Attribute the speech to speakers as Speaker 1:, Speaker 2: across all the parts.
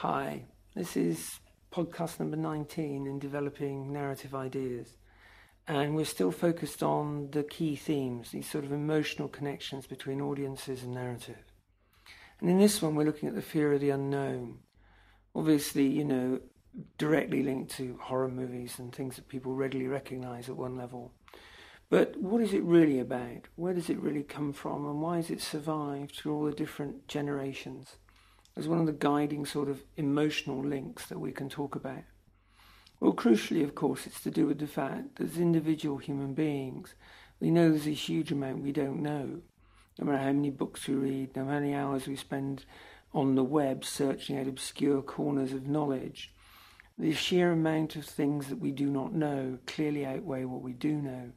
Speaker 1: Hi, this is podcast number 19 in developing narrative ideas, and we're still focused on the key themes, these sort of emotional connections between audiences and narrative. And in this one, we're looking at the fear of the unknown. Obviously, directly linked to horror movies and things that people readily recognize at one level. But what is it really about? Where does it really come from, and why has it survived through all the different generations? As one of the guiding sort of emotional links that we can talk about. Well, crucially, of course, it's to do with the fact that as individual human beings, we know there's a huge amount we don't know. No matter how many books we read, no matter how many hours we spend on the web searching out obscure corners of knowledge, the sheer amount of things that we do not know clearly outweigh what we do know.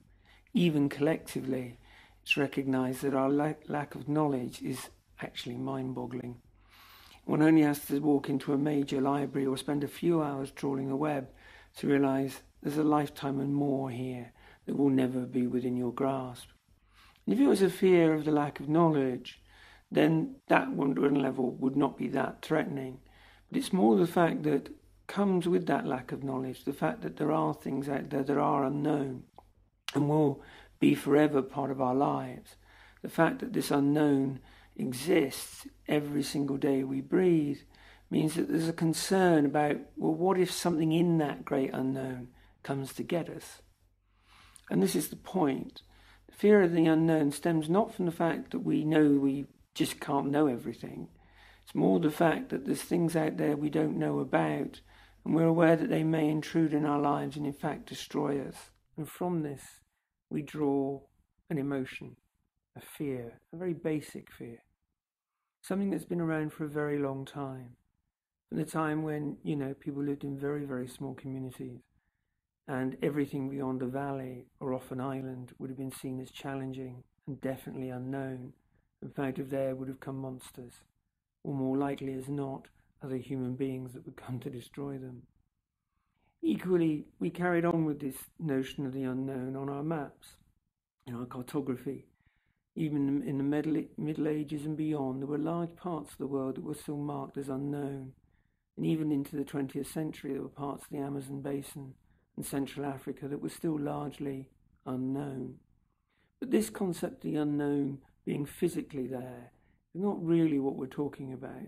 Speaker 1: Even collectively, it's recognised that our lack of knowledge is actually mind-boggling. One only has to walk into a major library or spend a few hours trawling the web to realise there's a lifetime and more here that will never be within your grasp. And if it was a fear of the lack of knowledge, then that one level would not be that threatening. But it's more the fact that comes with that lack of knowledge, the fact that there are things out there that are unknown and will be forever part of our lives. The fact that this unknown exists every single day we breathe means that there's a concern about, well, what if something in that great unknown comes to get us? And this is the point. The fear of the unknown stems not from the fact that we know we just can't know everything. It's more the fact that there's things out there we don't know about, and we're aware that they may intrude in our lives and in fact destroy us. And from this, we draw an emotion, a fear, a very basic fear. Something that's been around for a very long time. From the time when, people lived in very, very small communities, and everything beyond a valley or off an island would have been seen as challenging and definitely unknown. In fact, of there would have come monsters, or more likely as not, other human beings that would come to destroy them. Equally, we carried on with this notion of the unknown on our maps, in our cartography. Even in the Middle Ages and beyond, there were large parts of the world that were still marked as unknown. And even into the 20th century, there were parts of the Amazon basin and Central Africa that were still largely unknown. But this concept of the unknown being physically there is not really what we're talking about.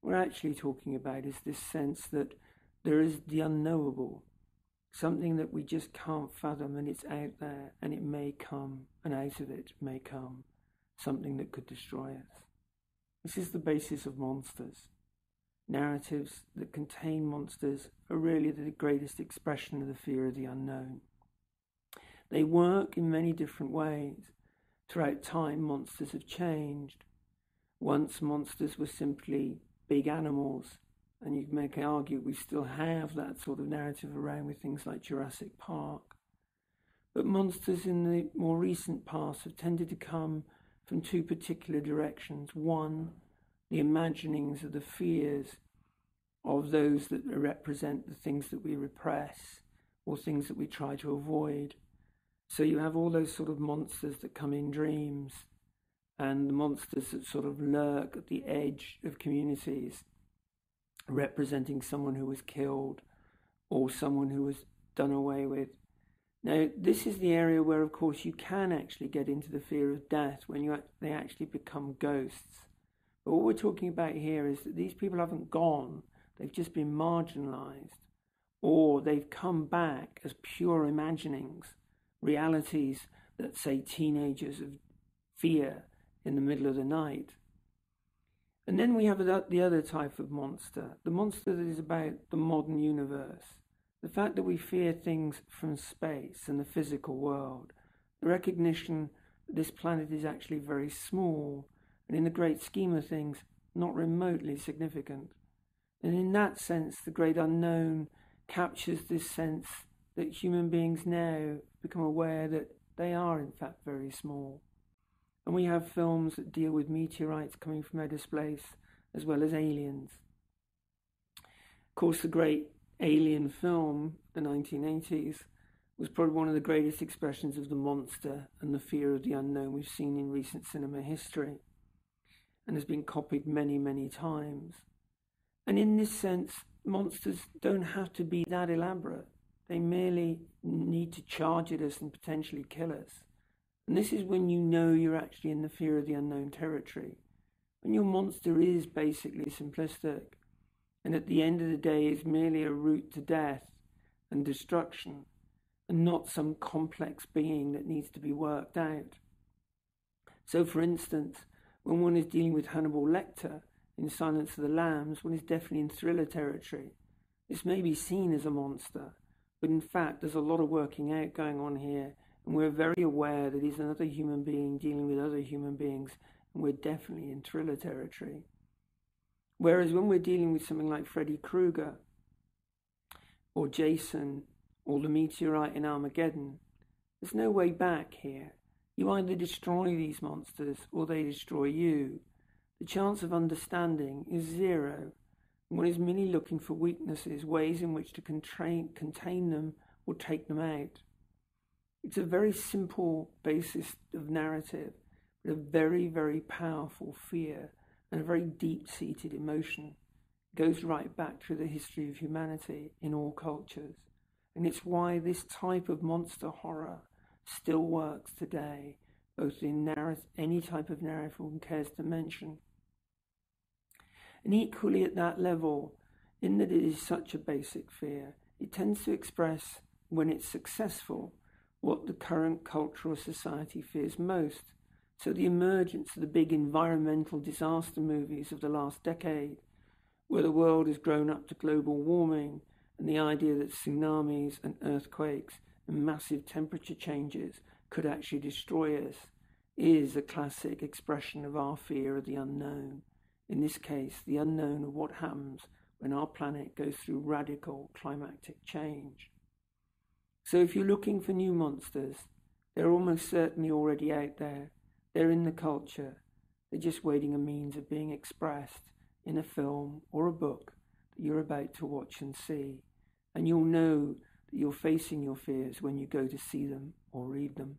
Speaker 1: What we're actually talking about is this sense that there is the unknowable, something that we just can't fathom, and it's out there, and it may come, and out of it may come something that could destroy us. This is the basis of monsters. Narratives that contain monsters are really the greatest expression of the fear of the unknown. They work in many different ways. Throughout time, monsters have changed. Once monsters were simply big animals, and you can argue we still have that sort of narrative around with things like Jurassic Park. But monsters in the more recent past have tended to come from two particular directions. One, the imaginings of the fears of those that represent the things that we repress or things that we try to avoid. So you have all those sort of monsters that come in dreams, and the monsters that sort of lurk at the edge of communities, representing someone who was killed or someone who was done away with. Now, this is the area where, of course, you can actually get into the fear of death when they actually become ghosts. But what we're talking about here is that these people haven't gone, they've just been marginalised, or they've come back as pure imaginings, realities that, say, teenagers of fear in the middle of the night. And then we have the other type of monster, the monster that is about the modern universe. The fact that we fear things from space and the physical world. The recognition that this planet is actually very small and in the great scheme of things, not remotely significant. And in that sense, the great unknown captures this sense that human beings now become aware that they are in fact very small. And we have films that deal with meteorites coming from outer space as well as aliens. Of course, the great Alien film, the 1980s, was probably one of the greatest expressions of the monster and the fear of the unknown we've seen in recent cinema history, and has been copied many, many times. And in this sense, monsters don't have to be that elaborate. They merely need to charge at us and potentially kill us. And this is when you know you're actually in the fear of the unknown territory. When your monster is basically simplistic, and at the end of the day is merely a route to death and destruction, and not some complex being that needs to be worked out. So, for instance, when one is dealing with Hannibal Lecter in Silence of the Lambs, one is definitely in thriller territory. This may be seen as a monster, but in fact there's a lot of working out going on here, and we're very aware that he's another human being dealing with other human beings, and we're definitely in thriller territory. Whereas when we're dealing with something like Freddy Krueger, or Jason, or the meteorite in Armageddon, there's no way back here. You either destroy these monsters, or they destroy you. The chance of understanding is zero. One is merely looking for weaknesses, ways in which to contain them or take them out. It's a very simple basis of narrative, but a very, very powerful fear and a very deep-seated emotion. It goes right back through the history of humanity in all cultures. And it's why this type of monster horror still works today, both in any type of narrative one cares to mention. And equally at that level, in that it is such a basic fear, it tends to express, when it's successful, what the current cultural society fears most. So the emergence of the big environmental disaster movies of the last decade, where the world has grown up to global warming, and the idea that tsunamis and earthquakes and massive temperature changes could actually destroy us, is a classic expression of our fear of the unknown. In this case, the unknown of what happens when our planet goes through radical climatic change. So if you're looking for new monsters, they're almost certainly already out there. They're in the culture. They're just waiting a means of being expressed in a film or a book that you're about to watch and see. And you'll know that you're facing your fears when you go to see them or read them.